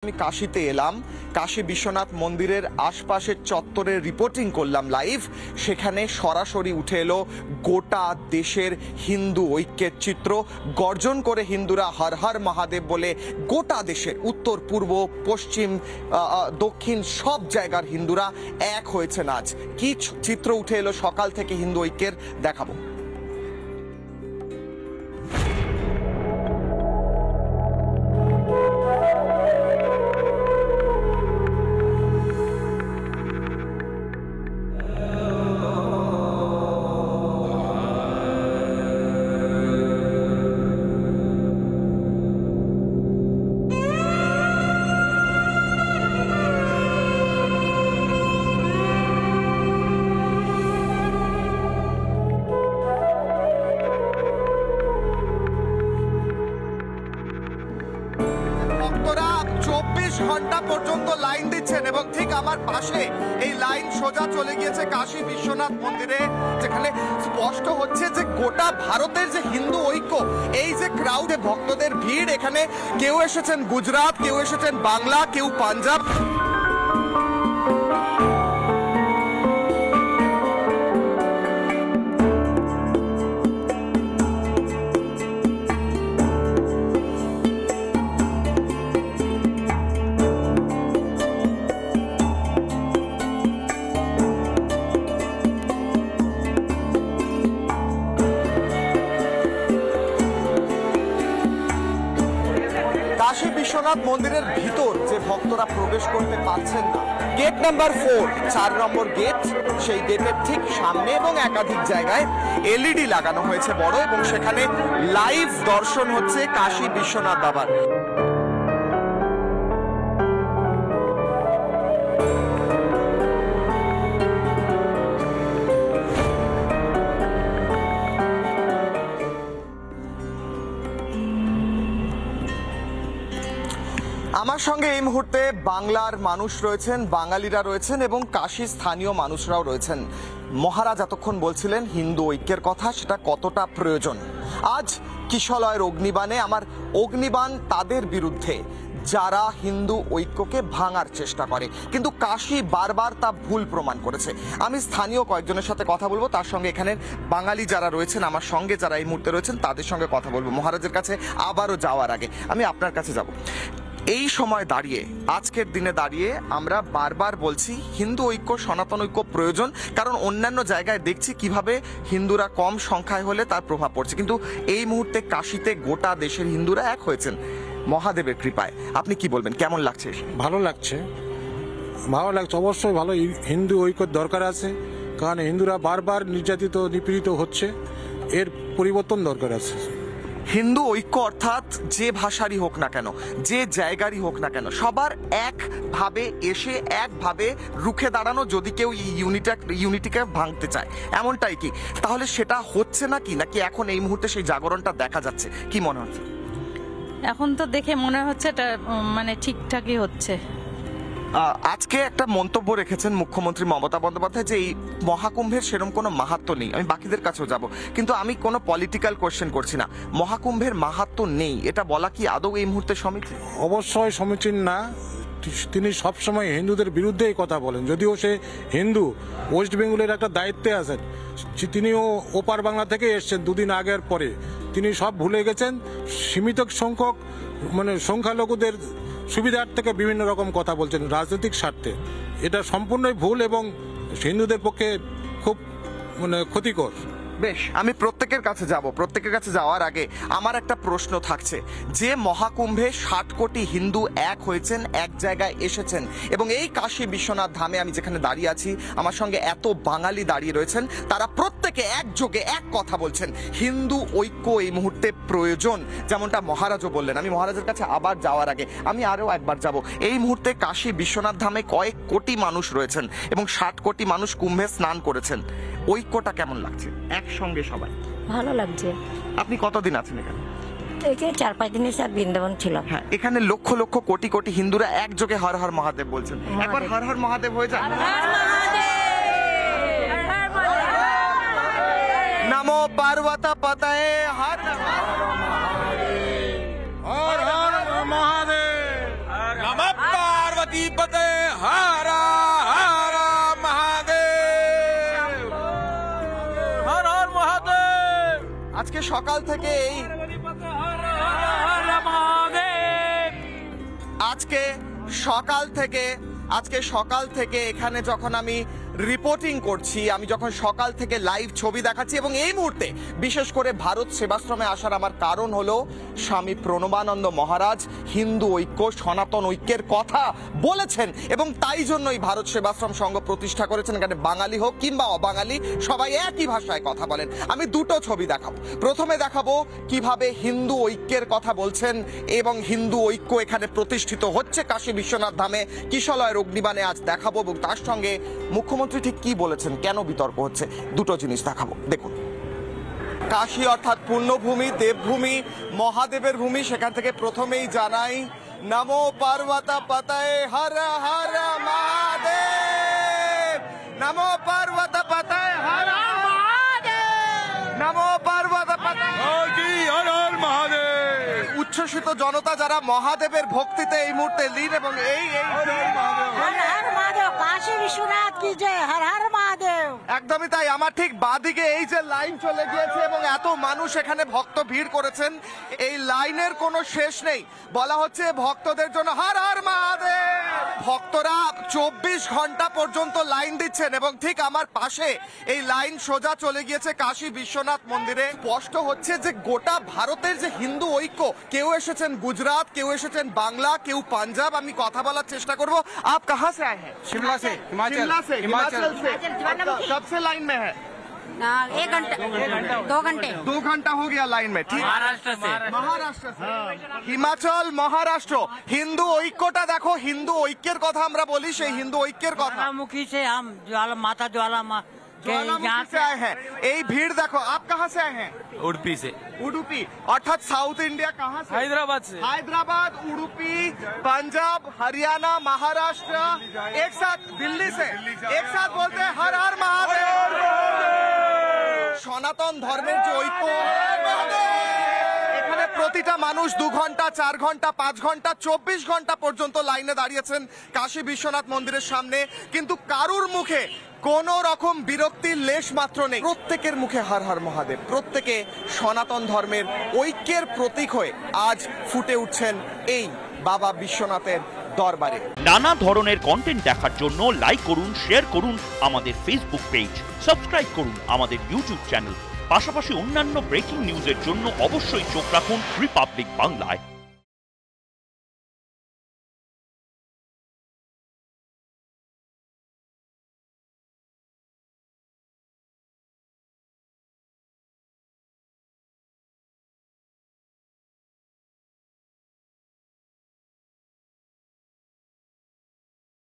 আমি কাশীতে এলাম, কাশী বিশ্বনাথ মন্দিরের আশপাশের চত্বরে রিপোর্টিং করলাম লাইভ। সেখানে সরাসরি উঠে এলো গোটা দেশের হিন্দু ঐক্যের চিত্র। গর্জন করে হিন্দুরা হর হর মহাদেব বলে গোটা দেশের উত্তর, পূর্ব, পশ্চিম, দক্ষিণ সব জায়গার হিন্দুরা এক হয়েছেন। আজ কি চিত্র উঠে এলো সকাল থেকে হিন্দু ঐক্যের, দেখাবো। ভক্তরা 24 ঘন্টা পর্যন্ত লাইন দিচ্ছেন এবং ঠিক আমার পাশে এই লাইন সোজা চলে গিয়েছে কাশী বিশ্বনাথ মন্দিরে, যেখানে স্পষ্ট হচ্ছে যে গোটা ভারতের যে হিন্দু ঐক্য, এই যে ক্রাউডে ভক্তদের ভিড়, এখানে কেউ এসেছেন গুজরাট, কেউ এসেছেন বাংলা, কেউ পাঞ্জাব। কাশী বিশ্বনাথ মন্দিরের ভিতর যে ভক্তরা প্রবেশ করতে পারছেন না, গেট নাম্বার 4, 4 নম্বর গেট, সেই গেটের ঠিক সামনে এবং একাধিক জায়গায় এলইডি লাগানো হয়েছে বড়, এবং সেখানে লাইভ দর্শন হচ্ছে কাশী বিশ্বনাথ বাবার। আমার সঙ্গে এই মুহূর্তে বাংলার মানুষ রয়েছেন, বাঙালিরা রয়েছেন এবং কাশী স্থানীয় মানুষরাও রয়েছেন। মহারাজ এতক্ষণ বলছিলেন হিন্দু ঐক্যের কথা, সেটা কতটা প্রয়োজন। আজ কিশলয়ের অগ্নিবাণে আমার অগ্নিবাণ তাদের বিরুদ্ধে যারা হিন্দু ঐক্যকে ভাঙার চেষ্টা করে, কিন্তু কাশী বারবার তা ভুল প্রমাণ করেছে। আমি স্থানীয় কয়েকজনের সাথে কথা বলবো, তার সঙ্গে এখানের বাঙালি যারা রয়েছেন, আমার সঙ্গে যারা এই মুহূর্তে রয়েছেন, তাদের সঙ্গে কথা বলবো। মহারাজের কাছে আবারও যাওয়ার আগে আমি আপনার কাছে যাব। এই সময় দাঁড়িয়ে, আজকের দিনে দাঁড়িয়ে আমরা বারবার বলছি হিন্দু ঐক্য, সনাতন ঐক্য প্রয়োজন, কারণ অন্যান্য জায়গায় দেখছি কিভাবে হিন্দুরা কম সংখ্যায় হলে তার প্রভাব পড়ছে, কিন্তু এই মুহূর্তে কাশীতে গোটা দেশের হিন্দুরা এক হয়েছেন মহাদেবের কৃপায়। আপনি কি বলবেন, কেমন লাগছে? ভালো লাগছে, অবশ্যই ভালো। হিন্দু ঐক্যের দরকার আছে, কারণ হিন্দুরা বারবার নির্যাতিত, নিপীড়িত হচ্ছে, এর পরিবর্তন দরকার আছে। হিন্দু ঐক্য অর্থাৎ যে ভাষারই হোক না কেন, যে জায়গারই হোক না কেন, সবার একভাবে এসে একভাবে রুখে দাঁড়ানো, যদি কেউ ইউনিটিকে ভাঙতে চায়, এমনটাই কি? তাহলে সেটা হচ্ছে নাকি এখন এই মুহূর্তে সেই জাগরণটা দেখা যাচ্ছে? কি মনে হচ্ছে? এখন তো দেখে মনে হচ্ছে এটা মানে ঠিকঠাকই হচ্ছে। আজকে একটা মন্তব্য রেখেছেন মুখ্যমন্ত্রী মমতা বন্দ্যোপাধ্যায় যে এই মহাকুম্ভের সেরকম কোনো মাহাত্ম্য নেই। আমি বাকিদের কাছেও যাব, কিন্তু আমি কোনো পলিটিক্যাল কোশ্চেন করছি না। মহাকুম্ভের মাহাত্ম্য নেই, এটা বলা কি আদৌ এই মুহূর্তে সমীচীন? অবশ্যই সমীচীন না। তিনি সবসময় হিন্দুদের বিরুদ্ধেই কথা বলেন, যদিও সে হিন্দু, ওয়েস্ট বেঙ্গলের একটা দায়িত্বে আছেন। তিনিও ওপার বাংলা থেকে এসছেন দুদিন আগের পরে। তিনি সব ভুলে গেছেন, সীমিত সংখ্যক সংখ্যালঘুদের সুবিধার থেকে বিভিন্ন রকম কথা বলছেন রাজনৈতিক স্বার্থে। এটা সম্পূর্ণই ভুল এবং হিন্দুদের পক্ষে খুব ক্ষতিকর। বেশ, আমি প্রত্যেকের কাছে যাব। প্রত্যেকের কাছে যাওয়ার আগে আমার একটা প্রশ্ন থাকছে, যে মহাকুম্ভে 60 কোটি হিন্দু এক হয়েছেন, এক জায়গায় এসেছেন, এবং এই কাশী বিশ্বনাথ ধামে আমি যেখানে দাঁড়িয়ে আছি, আমার সঙ্গে এত বাঙালি দাঁড়িয়ে রয়েছেন, তারা প্রত্যেকে একযোগে এক কথা বলছেন, হিন্দু ঐক্য এই মুহূর্তে প্রয়োজন, যেমনটা মহারাজও বললেন। আমি মহারাজের কাছে আবার যাওয়ার আগে আমি আরও একবার যাব। এই মুহূর্তে কাশী বিশ্বনাথ ধামে কয়েক কোটি মানুষ রয়েছেন এবং 60 কোটি মানুষ কুম্ভে স্নান করেছেন। ঐক্যটা কেমন লাগছে একসঙ্গে সবাই? ভালো লাগছে। আপনি কতদিন আছেন এখানে? এই 4-5 দিনের সাথে বৃন্দাবন ছিল। হ্যাঁ, এখানে লক্ষ লক্ষ কোটি কোটি হিন্দুরা একযোগে হর হর মহাদেব বলছেন। একবার হর হর মহাদেব হয়ে যায়। नमो पार्वत पतये हर हर हर महादेव। पार्वती पते हरा हरा महादेव हर हर महादेव। আজকে সকাল থেকে আজকে সকাল থেকে এখানে যখন আমি রিপোর্টিং করছি, আমি যখন সকাল থেকে লাইভ ছবি দেখাচ্ছি, এবং এই মুহূর্তে বিশেষ করে ভারত সেবাশ্রমে আসার আমার কারণ হলো স্বামী প্রণবানন্দ মহারাজ হিন্দু ঐক্য সনাতন ঐক্যের কথা বলেছেন, এবং তাই জন্যই ভারত সেবাশ্রম সংঘ প্রতিষ্ঠা করেছেন। এখানে বাঙালি হোক কিংবা অবাঙালি সবাই একই ভাষায় কথা বলেন। আমি দুটো ছবি দেখাবো। প্রথমে দেখাবো কিভাবে হিন্দু ঐক্যের কথা বলছেন এবং হিন্দু ঐক্য এখানে প্রতিষ্ঠিত হচ্ছে কাশী বিশ্বনাথ ধামে কিশলয়ের অগ্নিবাণে আজ দেখাবো, এবং তার সঙ্গে মুখ্যমন্ত্রী ঠিক কি বলেছেন, কেন বিতর্ক হচ্ছে, দুটো জিনিস দেখাবো। দেখুন, কাশী অর্থাৎ পুণ্যভূমি, দেবভূমি, মহাদেবের ভূমি। সেখান থেকে প্রথমেই জানাই নমো পার্বত পতয়ে হর হর মহাদেব, নমো পার্বত পতয়ে হর হর মহাদেব, নমো পার্বত পতয়ে हर हर महादेव। উচ্ছ্বসিত জনতা যারা মহাদেবের ভক্তিতে এই মুহূর্তে লীন, এবং এই হর হর মহাদেব, কাশী বিশ্বনাথ কি জয়, হর হর মহাদেব। একদমই তাই। আমার ঠিক বাদিকে এই যে লাইন চলে গিয়েছে এবং এত মানুষ এখানে ভক্ত ভিড় করেছেন, এই লাইনের কোনো শেষ নেই। বলা হচ্ছে ভক্তদের জন্য হর হর মহাদেব। ভক্তরা 24 ঘন্টা পর্যন্ত লাইন দিচ্ছেন, এবং ঠিক আমার পাশে এই লাইন সোজা চলে গিয়েছে কাশী বিশ্বনাথ মন্দিরে। স্পষ্ট হচ্ছে যে গোটা ভারতের যে হিন্দু ঐক্য, কেউ এসেছেন গুজরাট, কেউ এসেছেন বাংলা, কেউ পাঞ্জাব। আমি কথা বলার চেষ্টা করব। আপ কাহা से आए हैं? शिमला से, हिमाचल। शिमला से, हिमाचल से। ज्वालामुखी। कब से लाइन में है? 1 घंटा 2 घंटे 2 घंटा हो गया लाइन में। ठीक, महाराष्ट्र से। महाराष्ट्र से, হিমাচল, মহারাষ্ট্র। হিন্দু ঐক্যটা দেখো, হিন্দু ঐক্যের কথা আমরা বলি, সেই হিন্দু ঐক্যের কথা। ज्वालामुखी से हम माता ज्वाला के यहाँ ज्वालामुखी से आए हैं। এই ভিড় দেখো। आप कहाँ से आए हैं? उडुपी से। उडुपी अर्थात साउथ इंडिया। कहाँ से? हैदराबाद से। हैदराबाद, उडुपी, पंजाब, हरियाणा, महाराष्ट्र, एक साथ दिल्ली से एक साथ बोलते हैं हर हर महादेव। সনাতন ধর্মের যে ঐক্য, এখানে প্রতিটা মানুষ 2 ঘন্টা 4 ঘন্টা 5 ঘন্টা 24 ঘন্টা পর্যন্ত লাইনে দাঁড়িয়েছেন কাশী বিশ্বনাথ মন্দিরের সামনে, কিন্তু কারুর মুখে কোন রকম বিরক্তির লেশ মাত্র নেই। প্রত্যেকের মুখে হর হর মহাদেব। প্রত্যেকে সনাতন ধর্মের ঐক্যের প্রতীক হয়ে আজ ফুটে উঠছেন এই বাবা বিশ্বনাথের দরবারে। নানা ধরনের কন্টেন্ট দেখার জন্য লাইক করুন, শেয়ার করুন আমাদের ফেসবুক পেজ, সাবস্ক্রাইব করুন আমাদের ইউটিউব চ্যানেল। পাশাপাশি অন্যান্য ব্রেকিং নিউজের জন্য অবশ্যই চোখ রাখুন রিপাবলিক বাংলায়।